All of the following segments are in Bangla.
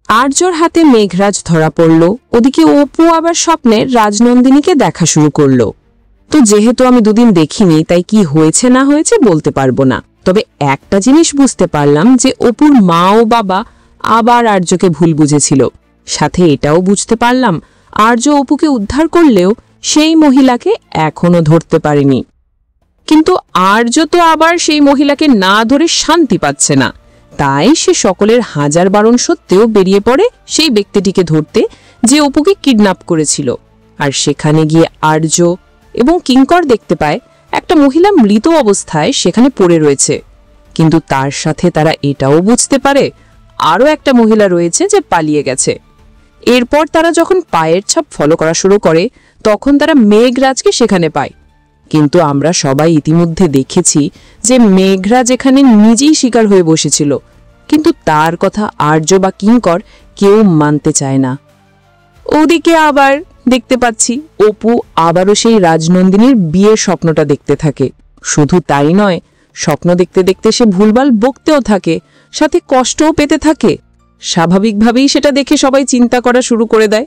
আর্যর হাতে মেঘরাজ ধরা পড়ল। ওদিকে অপু আবার স্বপ্নে রাজনন্দিনীকে দেখা শুরু করলো। তো যেহেতু আমি দুদিন দেখিনি, তাই কি হয়েছে না হয়েছে বলতে পারবো না। তবে একটা জিনিস বুঝতে পারলাম যে অপুর মা ও বাবা আবার আর্যকে ভুল বুঝেছিল। সাথে এটাও বুঝতে পারলাম আর্য অপুকে উদ্ধার করলেও সেই মহিলাকে এখনো ধরতে পারেনি। কিন্তু আর্য তো আবার সেই মহিলাকে না ধরে শান্তি পাচ্ছে না, তাই সে সকলের হাজার বারণ সত্ত্বেও বেরিয়ে পড়ে সেই ব্যক্তিটিকে ধরতে যে অপুকে কিডন্যাপ করেছিল। আর সেখানে গিয়ে আর্য এবং কিঙ্কর দেখতে পায় একটা মহিলা মৃত অবস্থায় সেখানে পড়ে রয়েছে। কিন্তু তার সাথে তারা এটাও বুঝতে পারে আরও একটা মহিলা রয়েছে যে পালিয়ে গেছে। এরপর তারা যখন পায়ের ছাপ ফলো করা শুরু করে তখন তারা মেঘরাজকে সেখানে পায়। কিন্তু আমরা সবাই ইতিমধ্যে দেখেছি যে মেঘরাজ এখানে নিজেই শিকার হয়ে বসেছিল, কিন্তু তার কথা আর্য বা কিঙ্কর কেউ মানতে চায় না। ওদিকে আবার দেখতে পাচ্ছি অপু আবারও সেই রাজনন্দিনীর বিয়ের স্বপ্নটা দেখতে থাকে। শুধু তাই নয়, স্বপ্ন দেখতে দেখতে সে ভুলভাল বকতেও থাকে, সাথে কষ্টও পেতে থাকে। স্বাভাবিকভাবেই সেটা দেখে সবাই চিন্তা করা শুরু করে দেয়।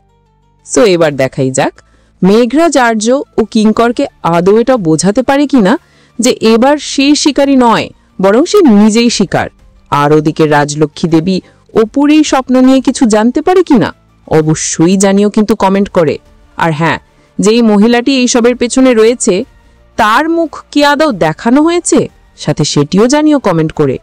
সো এবার দেখাই যাক মেঘরাজ আর্য ও কিঙ্করকে আদৌ এটা বোঝাতে পারে কিনা যে এবার সে শিকারী নয়, বরং সে নিজেই শিকার। আর ওদিকে রাজলক্ষ্মী দেবী অপুর এই স্বপ্ন নিয়ে কিছু জানতে পারে কিনা অবশ্যই জানিও কিন্তু কমেন্ট করে। আর হ্যাঁ, যেই মহিলাটি এইসবের পেছনে রয়েছে তার মুখ কি আদৌ দেখানো হয়েছে সাথে সেটিও জানিও কমেন্ট করে।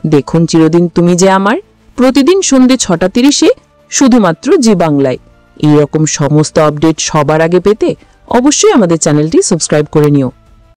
দেখুন চিরদিন তুমি যে আমার, প্রতিদিন সন্ধ্যে 6:30 শুধুমাত্র জি বাংলায়। এইরকম সমস্ত আপডেট সবার আগে পেতে অবশ্যই আমাদের চ্যানেলটি সাবস্ক্রাইব করে নিও।